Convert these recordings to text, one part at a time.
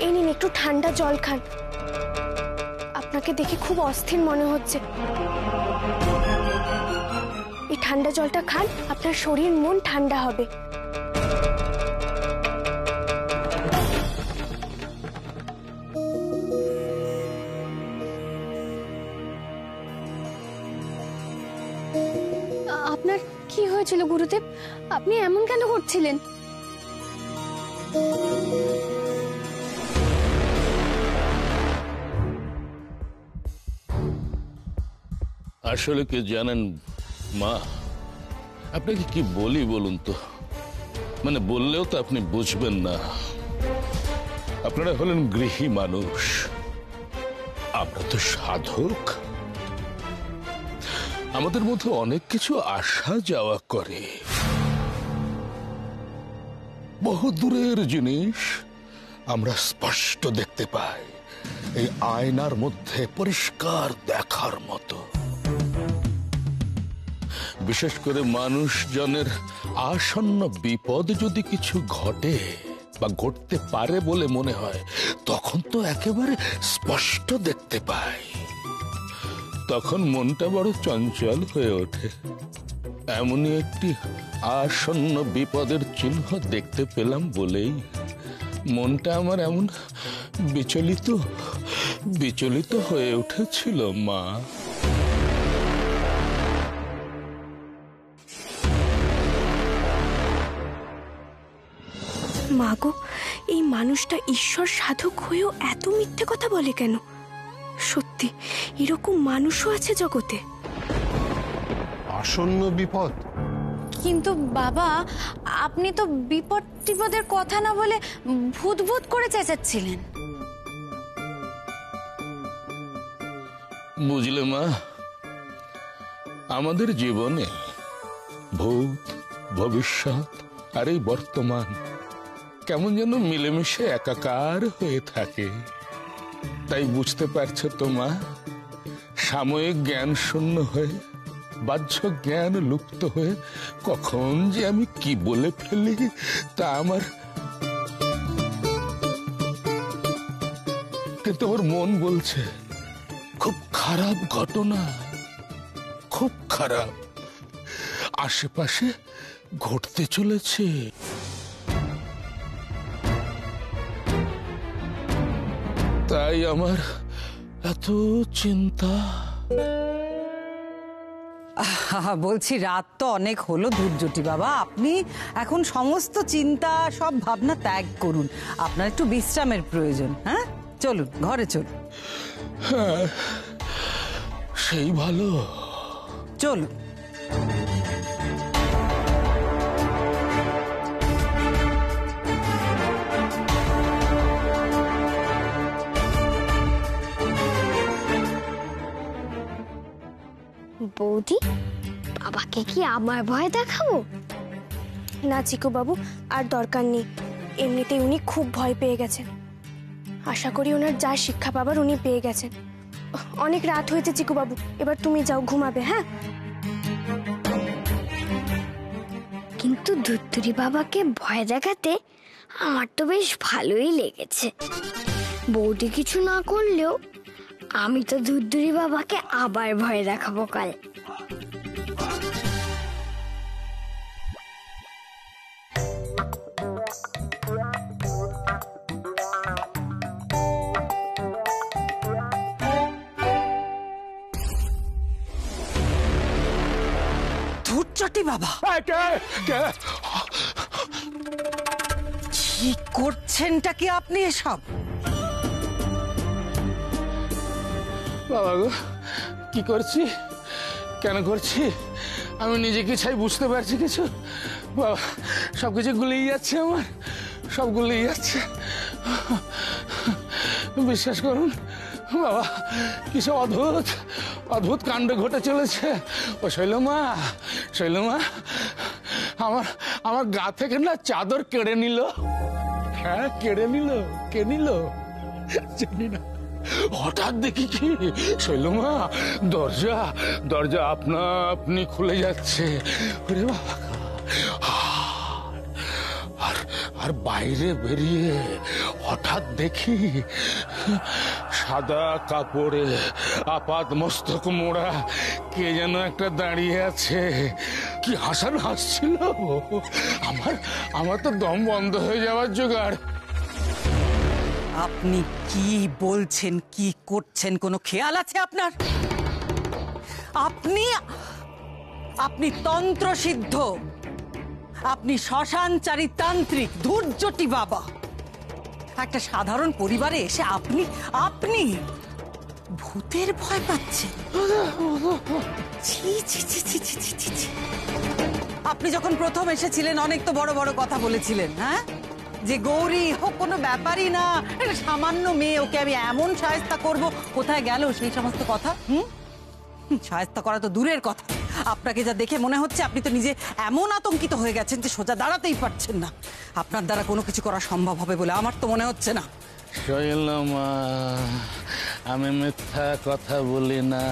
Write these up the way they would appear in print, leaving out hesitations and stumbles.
এই নিন একটু ঠান্ডা জল খান। আপনাকে দেখে খুব অস্থির মনে হচ্ছে। এই ঠান্ডা জলটা খান, আপনার শরীর মন ঠান্ডা হবে। আপনার কি হয়েছিল গুরুদেব? আপনি এমন কেন করছিলেন? আসলে কি জানেন মা, আপনাকে কি বলি বলুন তো, মানে বললেও তো আপনি বুঝবেন না। আপনারা হলেন গৃহী মানুষ, আমরা তো সাধক। আমাদের মধ্যে অনেক কিছু আসা যাওয়া করে, বহু দূরের জিনিস আমরা স্পষ্ট দেখতে পাই, এই আয়নার মধ্যে পরিষ্কার দেখার মতো। বিশেষ করে মানুষজনের আসন্ন বিপদ যদি কিছু ঘটে বা ঘটতে পারে বলে মনে হয়, তখন তো একেবারে স্পষ্ট দেখতে পাই। তখন মনটা বড় চঞ্চল হয়ে ওঠে। এমনই একটি আসন্ন বিপদের চিহ্ন দেখতে পেলাম বলেই মনটা আমার এমন বিচলিত হয়ে উঠেছিল মা। মাগো, এই মানুষটা ঈশ্বর সাধক হয়েও এত মিথ্যে কথা বলে কেন? সত্যি এরকম মানুষও আছে জগতে? আসন্ন বিপদ? কিন্তু বাবা, আপনি তো বিপদের কথা না বলে ভূত ভূত করে চেঁচাচ্ছিলেন। বুঝলে মা, আমাদের জীবনে ভূত, ভবিষ্যৎ আর এই বর্তমান কেমন যেন মিলেমিশে একাকার হয়ে থাকে। তাই বুঝতে পারছো তো মা, সাময়িক জ্ঞান শূন্য হয়ে, বাহ্য জ্ঞান লুপ্ত হয়ে কখন যে আমি কি বলে ফেলি তা আমার, কিন্তু আমার মন বলছে খুব খারাপ ঘটনা, খুব খারাপ আশেপাশে ঘটতে চলেছে। তাই আমার এত চিন্তা। বলছি রাত তো অনেক হলো ধূর্যটি বাবা, আপনি এখন সমস্ত চিন্তা সব ভাবনা ত্যাগ করুন। আপনার একটু বিশ্রামের প্রয়োজন। হ্যাঁ, চলুন ঘরে চলুন। হ্যাঁ, সেই ভালো, চলুন। বৌদি, বাবাকে কি আমার ভয় দেখাবো? না চিকু বাবু, আর দরকার নেই। এমনিতেই উনি খুব ভয় পেয়ে গেছেন। আশা করি ওনার যা শিক্ষা পাবার উনি পেয়ে গেছেন। অনেক রাত হয়েছে চিকু বাবু, এবার তুমি যাও, ঘুমাবে। হ্যাঁ, কিন্তু ধুত্তুরি বাবাকে ভয় দেখাতে আমার তো বেশ ভালোই লেগেছে। বৌদি কিছু না করলেও আমি তো ধুত্তুরি বাবাকে আবার ভয় দেখাবো কাল। ধূর্যটি বাবা, কি করছেনটা কি আপনি এসব? বাবা গো, কি করছি, কেন করছি আমি নিজেকে ছাই বুঝতে পারছি কিছু। বাবা, সবকিছু গুলিয়ে যাচ্ছে, আমার সব গুলিয়ে যাচ্ছে। বিশ্বাস করুন বাবা, কিসব অদ্ভুত অদ্ভুত কাণ্ড ঘটে চলেছে। ও শৈলমা, আমার আমার গা থেকে না চাদর কেড়ে নিল। হ্যাঁ, কেড়ে নিল। কে নিল জানি না। হঠাৎ দেখি কি শৈলমা, দরজা আপনা আপনি খুলে যাচ্ছে। ওরে বাবা, আর আর বাইরে বেরিয়ে হঠাৎ দেখি সাদা কাপড়ে আপাত মস্তক মোড়া কে যেন একটা দাঁড়িয়ে আছে। কি হাসান হাসছিল, আমার তো দম বন্ধ হয়ে যাওয়ার জোগাড়। আপনি কি বলছেন, কি করছেন, কোনো খেয়াল আছে আপনার? আপনি তন্ত্রসিদ্ধ, আপনি শ্মশানচারী তান্ত্রিক ধূর্যটি বাবা। একটা সাধারণ পরিবারে এসে আপনি ভূতের ভয় পাচ্ছেন? ছি ছি ছি ছি ছি ছি ছি ছি। আপনি যখন প্রথম এসেছিলেন অনেক তো বড় বড় কথা বলেছিলেন, হ্যাঁ, যে গৌরী হোক কোনো ব্যাপারই না, একটা সামান্য মেয়ে, ওকে আমি এমন শায়েস্তা করব। কোথায় গেল সেই সমস্ত কথা? শায়েস্তা করা তো দূরের কথা, আপনাকে যা দেখে মনে হচ্ছে আপনি তো নিজে এমন আতঙ্কিত হয়ে গেছেন যে সোজা দাঁড়াতেই পারছেন না। আপনার দ্বারা কোনো কিছু করা সম্ভব হবে বলে আমার তো মনে হচ্ছে না। শৈলমা, আমি মিথ্যা কথা বলি না।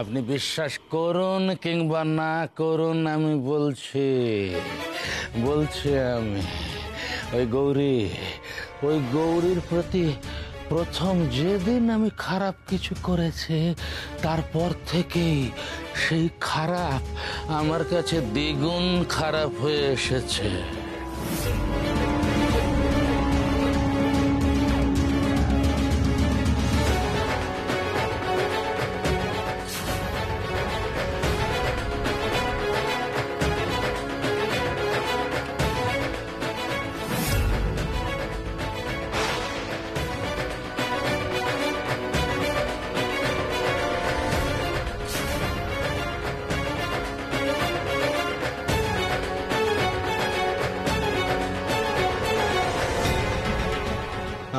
আপনি বিশ্বাস করুন কিংবা না করুন, আমি বলছি আমি ওই গৌরীর প্রতি প্রথম যেদিন আমি খারাপ কিছু করেছি, তারপর থেকেই সেই খারাপ আমার কাছে দ্বিগুণ খারাপ হয়ে এসেছে।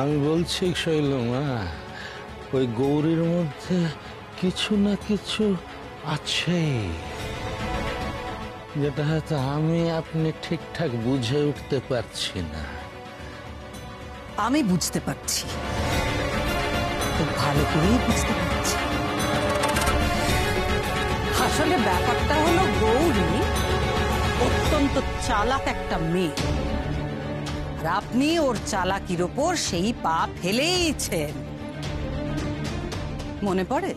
আমি বলছি শৈলমা, ওই গৌরীর মধ্যে কিছু না কিছু আছে, যেটা হয়তো আপনি ঠিকঠাক বুঝে উঠতে পারছি না। আমি বুঝতে পারছি, খুব ভালো করেই বুঝতে পারছি। আসলে ব্যাপারটা হলো গৌরী অত্যন্ত চালাক একটা মেয়ে, আর আপনি ওর চালাকির ওপর সেই পা ফেলেইছেন। মনে পড়ে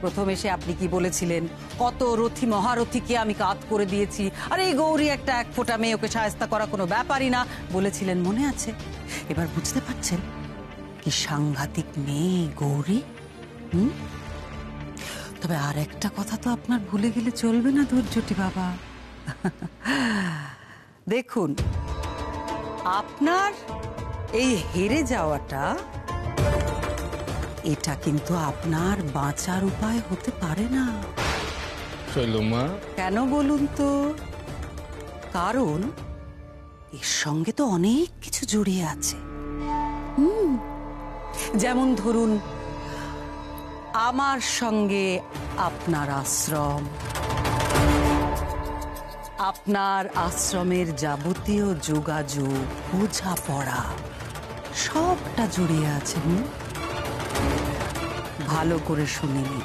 প্রথম এসে আপনি কি বলেছিলেন? কত রথী মহারথীকে আমি কাত করে দিয়েছি, আর এই গৌরী একটা এক ফোঁটা মেয়ে, ওকে শায়েস্তা করা কোনো ব্যাপারই না বলেছিলেন, মনে আছে? এবার বুঝতে পারছেন কি সাংঘাতিক মেয়ে গৌরী? তবে আর একটা কথা তো আপনার ভুলে গেলে চলবে না ধৈর্যটি বাবা। দেখুন, আপনার এই হেরে যাওয়াটা, এটা কিন্তু আপনার বাঁচার উপায় হতে পারে না। শৈলমা, কেন বলুন তো? কারণ এর সঙ্গে তো অনেক কিছু জড়িয়ে আছে। যেমন ধরুন, আমার সঙ্গে আপনার আশ্রম, আপনার আশ্রমের যাবতীয় যোগাযোগ, বোঝাপড়া সবটা জড়িয়ে আছে। ভালো করে শুনিনি,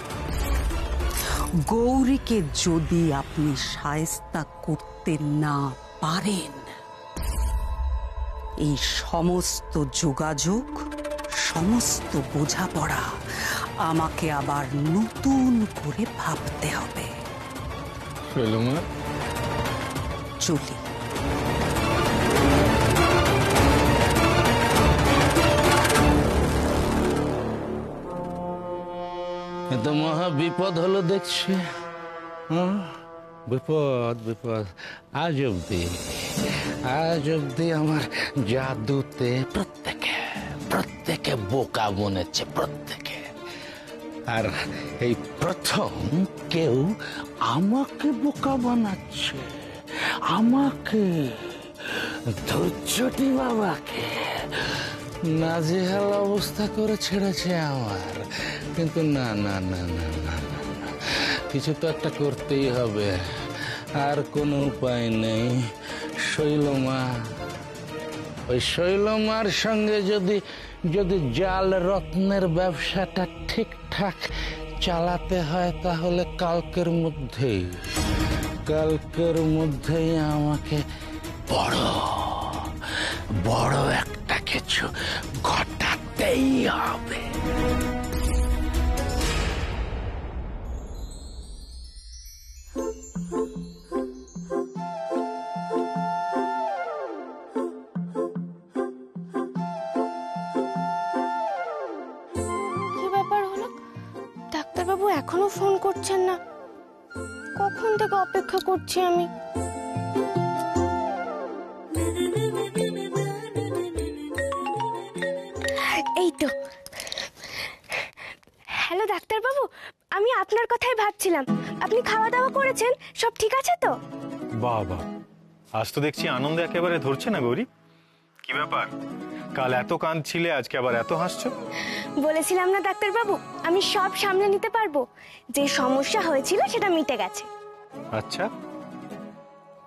গৌরীকে যদি আপনি শায়েস্তা করতে না পারেন, এই সমস্ত যোগাযোগ, সমস্ত বোঝাপড়া আমাকে আবার নতুন করে ভাবতে হবে। শৈলমা, চলি। এত মহা বিপদ হলো দেখছি। বিপদ আজ অব্দি আমার জাদুতে প্রত্যেকে বোকা মনেছে, প্রত্যেকে। আর এই প্রথম কেউ আমাকে বোকা বানাচ্ছে, আমাকে, ধৈর্যটি বাবাকে নাজেহাল অবস্থা করে ছেড়েছে আমার। কিন্তু না, কিছু তো একটা করতেই হবে, আর কোনো উপায় নেই। ওই শৈলমার সঙ্গে যদি জাল রত্নের ব্যবসাটা ঠিকঠাক চালাতে হয়, তাহলে কালকের মধ্যেই আমাকে বড় বড় একটা কিছু ঘটাতেই হবে। কি ব্যাপার হলো? ডাক্তারবাবু এখনো ফোন করছেন না। কখন থেকে অপেক্ষা করছি আমি। এই তো। হ্যালো ডাক্তারবাবু, আমি আপনার কথাই ভাবছিলাম। আপনি খাওয়া দাওয়া করেছেন? সব ঠিক আছে তো? বাবা, আজ তো দেখছি আনন্দ একেবারে ধরছে না গৌরী। কি ব্যাপার, কাল এত কাঁদছিলে, আজকে আবার এত হাসছো? বলেছিলাম না ডাক্তারবাবু, আমি সব সামলে নিতে পারবো। যে সমস্যা হয়েছিল সেটা মিটে গেছে। আচ্ছা,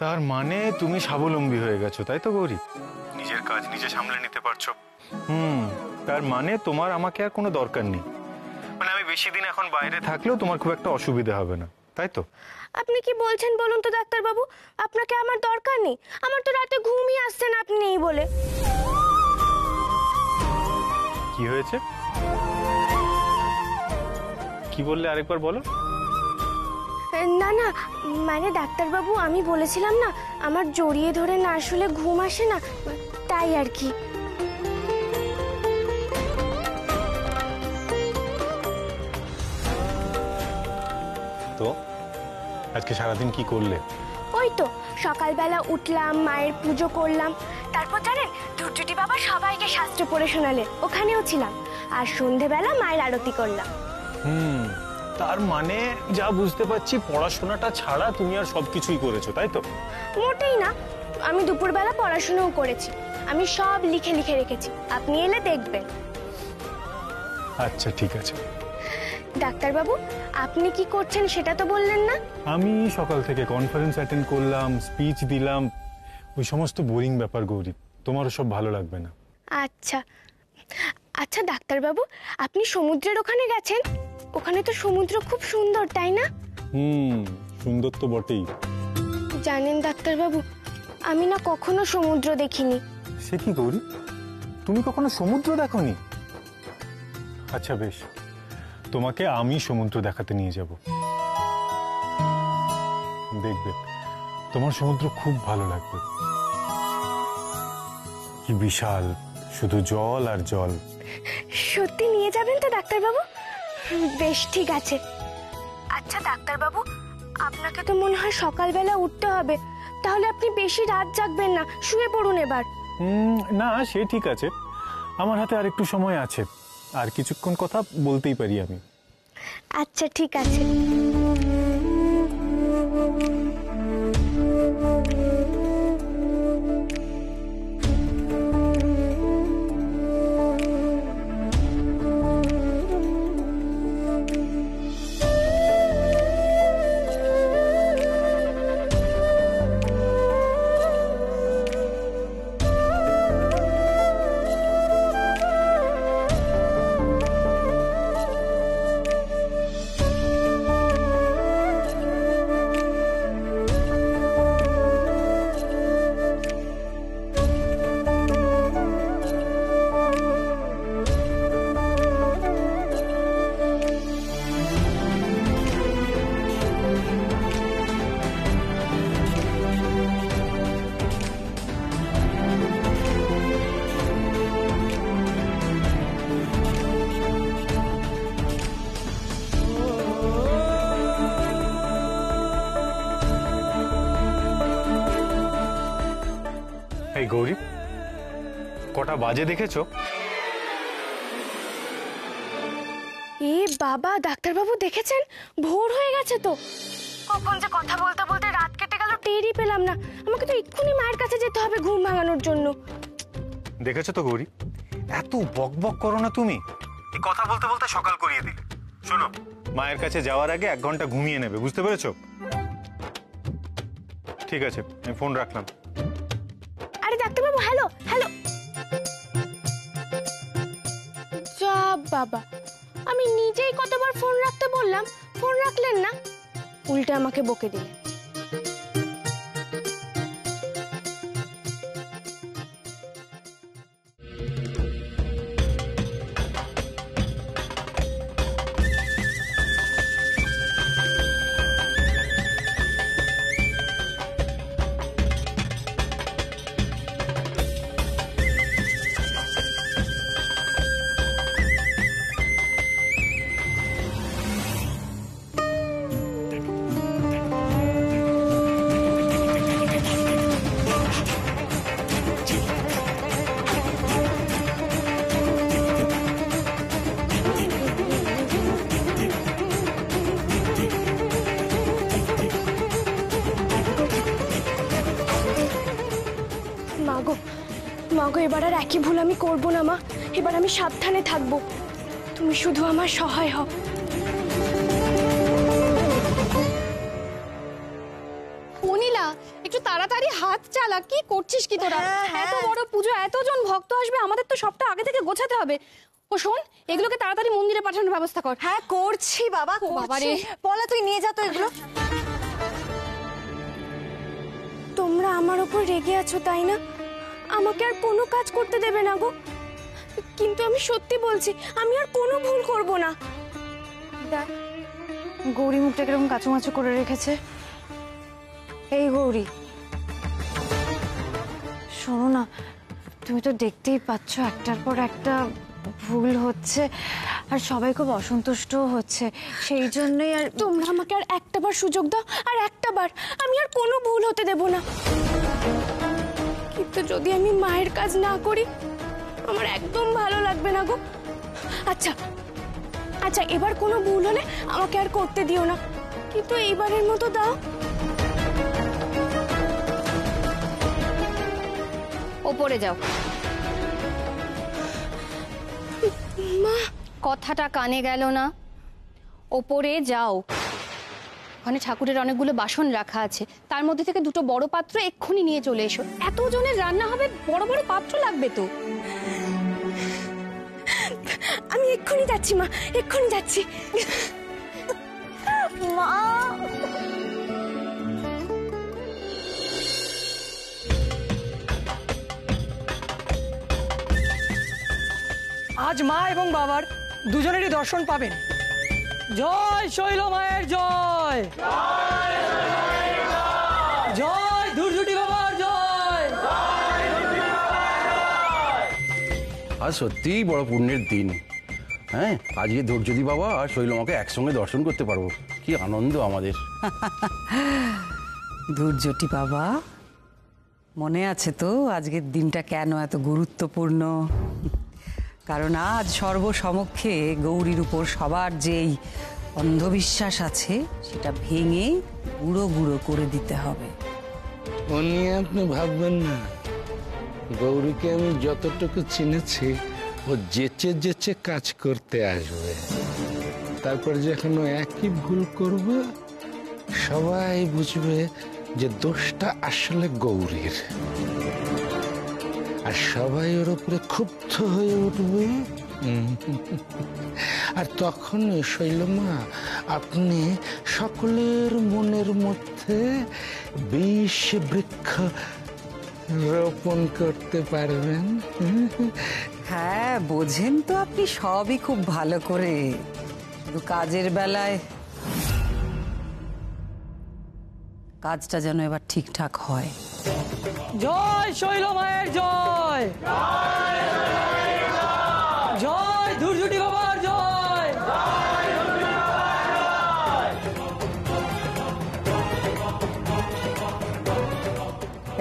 তার মানে তুমি স্বাবলম্বী হয়ে গেছো, তাই তো গৌরী? নিজের কাজ নিজে সামলে নিতে পারছো। তার মানে তোমার আমাকে আর কোনো দরকার নেই। মানে আমি বেশি দিন এখন বাইরে থাকলেও তোমার খুব একটা অসুবিধা হবে না, তাই তো? আপনি কি বলছেন বলুন তো ডাক্তারবাবু? আপনাকে আমার দরকার নেই? আমার তো রাতে ঘুমই আসছে না আপনি নেই বলে। কি হয়েছে? কি বললে আরেকবার বলো। না না, মানে ডাক্তারবাবু আমি বলেছিলাম না, আমার জড়িয়ে ধরে না আসলে ঘুম আসে না, তাই আর কি। তো আজকে সারাদিন কি করলে? ওই তো সকালবেলা উঠলাম, মায়ের পুজো করলাম, তারপর জানেন দুর্যোটি বাবা সবাইকে শাস্ত্র পড়ে শোনালেন, ওখানেও ছিলাম। আর সন্ধেবেলা মায়ের আরতি করলাম। তার মানে যা বুঝতে পারছি পড়াশোনাটা ছাড়া তুমি আর সবকিছুই করেছো, তাই তো? মোটেই না, আমি দুপুরবেলা পড়াশোনাও করেছি। আমি সব লিখে লিখে রেখেছি, আপনি এলে দেখবেন। আচ্ছা ঠিক আছে। ডাক্তারবাবু আপনি কি করছেন সেটা তো বললেন না? আমি সকাল থেকে কনফারেন্স অ্যাটেন্ড করলাম, স্পিচ দিলাম, ওই সমস্ত বোরিং ব্যাপার গৌরী, তোমারও সব ভালো লাগবে না। আচ্ছা আচ্ছা ডাক্তারবাবু, আপনি সমুদ্রের ওখানে গেছেন? ওখানে তো সমুদ্র খুব সুন্দর, তাই না? সুন্দর তো বটেই। জানেন ডাক্তারবাবু, আমি না কখনো সমুদ্র দেখিনি। সে কি গৌরী, তুমি কখনো সমুদ্র দেখোনি? আচ্ছা বেশ, তোমাকে আমি সমুদ্র দেখাতে নিয়ে যাব, দেখবে তোমার সমুদ্র খুব ভালো লাগবে। কি বিশাল, শুধু জল আর জল। সত্যি নিয়ে যাবেন তো ডাক্তারবাবু? বেশ ঠিক আছে। আচ্ছা ডাক্তারবাবু, আপনাকে তো মনে হয় সকালবেলা উঠতে হবে, তাহলে আপনি বেশি রাত জাগবেন না, শুয়ে পড়ুন এবার। না সে ঠিক আছে, আমার হাতে আর একটু সময় আছে, আর কিছুক্ষণ কথা বলতেই পারি আমি। আচ্ছা ঠিক আছে। এই গৌরী, কটা বাজে দেখেছো? এ বাবা, ডাক্তারবাবু দেখেছেন? ভোর হয়ে গেছে তো। কখন যে কথা বলতে বলতে রাত কেটে গেল টেরই পেলাম না। আমাকে তো এক্ষুনি মায়ের কাছে যেতে হবে ঘুম ভাঙানোর জন্য। দেখেছো তো গৌরী, এত বকবক করো না তুমি। এই কথা বলতে বলতে সকাল করিয়ে দিলে। শোনো, মায়ের কাছে যাওয়ার আগে 1 ঘন্টা ঘুমিয়ে নেবে, বুঝতে পেরেছো? ঠিক আছে, আমি ফোন রাখলাম। আরে ডাক্তারবাবু, হ্যালো হ্যালো। যা বাবা, আমি নিজেই কতবার ফোন রাখতে বললাম, ফোন রাখলেন না, উল্টে আমাকে বকে দিলেন। মা গো, এবার আর একই ভুল আমি করব না মা। এবার আমি সাবধানে থাকবো, তুমি শুধু আমার সহায় হও। অনিলা, একটু তাড়াতাড়ি হাত চালা। কি করছিস কি তোরা? এত বড় পুজো, এতজন ভক্ত আসবে, আমাদের তো সবটা আগে থেকে গোছাতে হবে। ও শোন, এগুলোকে তাড়াতাড়ি মন্দিরে পাঠানোর ব্যবস্থা কর। হ্যাঁ করছি বাবা, বাবারে। পলা তুই নিয়ে যা তো এগুলো। তোমরা আমার উপর রেগে আছো তাই না? আমাকে আর কোনো কাজ করতে দেবে না গো। কিন্তু আমি সত্যি বলছি, আমি আর কোনো ভুল করব না। দেখ, গৌরী মুখটা কিরকম কাচুমাচু করে রেখেছে। এই গৌরী, শোনো না, তুমি তো দেখতেই পাচ্ছ একটার পর একটা ভুল হচ্ছে, আর সবাই খুব অসন্তুষ্ট হচ্ছে। সেই জন্যই আর তোমরা আমাকে আর একটাবার সুযোগ দাও, আর একটাবার, আমি আর কোনো ভুল হতে দেব না। কিন্তু যদি আমি মায়ের কাজ না করি, আমার একদম ভালো লাগবে না গো। আচ্ছা আচ্ছা, এবার কোনো ভুল হলে আমাকে আর করতে দিও না, কিন্তু এইবারের মতো দাও। ওপরে যাও। মা, কথাটা কানে গেল না? ওপরে যাও। ওখানে ঠাকুরের অনেকগুলো বাসন রাখা আছে, তার মধ্যে থেকে দুটো বড় পাত্র এক্ষুনি নিয়ে চলে এসো। এতজনের রান্না হবে, বড় বড় পাত্র লাগবে তো। আমি এক্ষুনি যাচ্ছি মা, এক্ষুনি যাচ্ছি। মা, আজ মা এবং বাবার দুজনেরই দর্শন পাবেন। জয় শৈল মায়ের জয়, জয় দুর্জুটি বাবার জয়। আজ সত্যিই বড় পুণ্যের দিন। হ্যাঁ, আজকে ধৈর্যদি বাবা আর শৈলমাকে একসঙ্গে দর্শন করতে পারবো, কি আনন্দ আমাদের। দুর্জটি বাবা, মনে আছে তো আজকের দিনটা কেন এত গুরুত্বপূর্ণ? কারণ আজ সর্বসমক্ষে গৌরীর উপর সবার যেই অন্ধবিশ্বাস আছে সেটা ভেঙে গুঁড়ো গুঁড়ো করে দিতে হবে। ও নিয়ে আপনি ভাববেন না, গৌরীকে আমি যতটুকু চিনেছি, ও যেচে যেচে কাজ করতে আসবে। তারপর যখন ও একই ভুল করবে, সবাই বুঝবে যে দোষটা আসলে গৌরীর, আর সবাই ওর উপরে ক্ষুব্ধ হয়ে উঠবে। আর তখন শৈলমা, আপনি সকলের মনের মধ্যে বিষ বৃক্ষ রোপণ করতে পারবেন। হ্যাঁ, বোঝেন তো আপনি সবই খুব ভালো করে, শুধু কাজের বেলায় কাজটা যেন এবার ঠিকঠাক হয়। জয় শৈল মায়ের জয়, জয় দুর্জুটি বাবার জয়।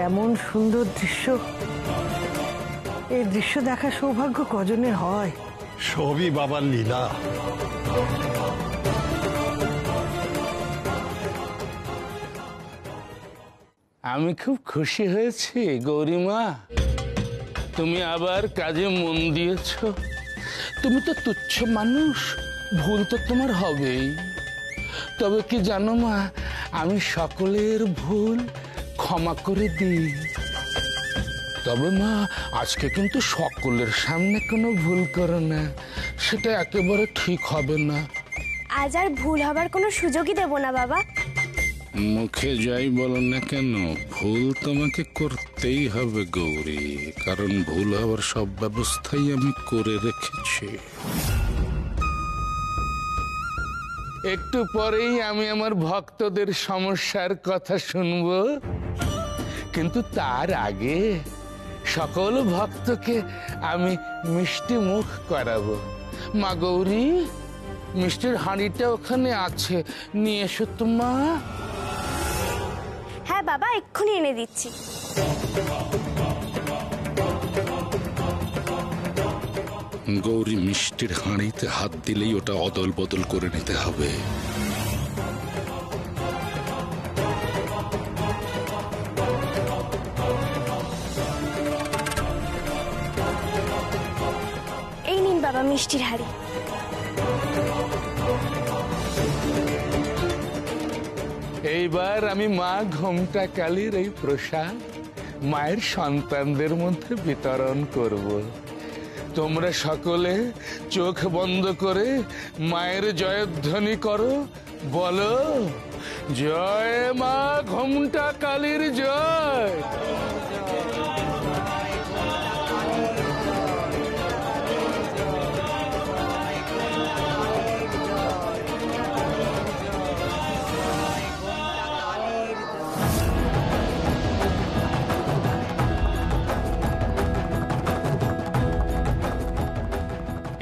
এমন সুন্দর দৃশ্য, এই দৃশ্য দেখা সৌভাগ্য কজনের হয়? সবই বাবার লীলা। আমি খুব খুশি হয়েছি গৌরীমা, তুমি আবার কাজে মন দিয়েছ। তুমি তো তুচ্ছ মানুষ, ভুল তো তোমার হবেই। তবে কি জানো মা, আমি সকলের ভুল ক্ষমা করে দিই। তবে মা, আজকে কিন্তু সকলের সামনে কোনো ভুল করো না, সেটা একেবারে ঠিক হবে না। আজ আর ভুল হবার কোনো সুযোগই দেব না বাবা। মুখে যাই বলো না কেন, ভুল তোমাকে করতেই হবে গৌরী, কারণ ভুল হওয়ার সব ব্যবস্থাই আমি করে রেখেছি। একটু পরেই আমি আমার ভক্তদের সমস্যার কথা শুনবো, কিন্তু তার আগে সকল ভক্তকে আমি মিষ্টি মুখ করাবো। মা গৌরী, মিষ্টির হাঁড়িটা ওখানে আছে, নিয়ে এসো তো মা। হ্যাঁ বাবা, এক্ষুনি এনে দিচ্ছি। গৌরী, মিষ্টির হাঁড়িতে হাত দিলেই ওটা অদল বদল করে নিতে হবে। বাবা মিষ্টির হাড়ি। এইবার আমি মা ঘোমটা কালীর এই প্রসাদ মায়ের সন্তানদের মধ্যে বিতরণ করব। তোমরা সকলে চোখ বন্ধ করে মায়ের জয়ধ্বনি করো, বলো জয় মা ঘোমটা কালীর জয়।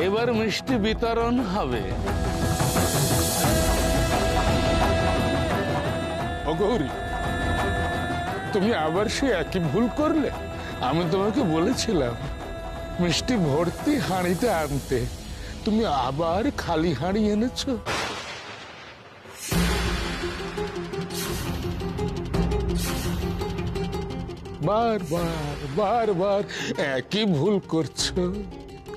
এবার মিষ্টি বিতরণ হবে। ও গৌরী, তুমি আবার সে একই ভুল করলে। আমি তোমাকে বলেছিলাম মিষ্টি ভর্তি হাঁড়িতে আনতে, তুমি আবার খালি হাঁড়ি এনেছো। বারবার বারবার একই ভুল করছো।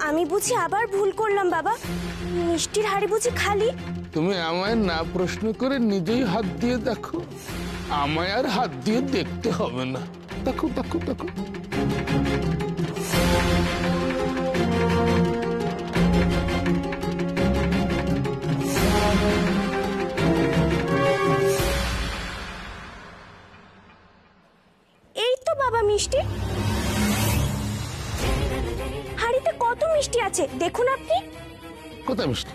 আমি বুঝি আবার ভুল করলাম বাবা? মিষ্টির হাড়ি বুঝি খালি? তুমি আমায় না প্রশ্ন করে নিজেই হাত দিয়ে দেখো, আমায় আর হাত দিয়ে দেখতে হবে না। দেখো দেখো দেখো। এই তো বাবা মিষ্টি, হাড়িতে কত মিষ্টি আছে দেখুন আপনি। কোথায় মিষ্টি?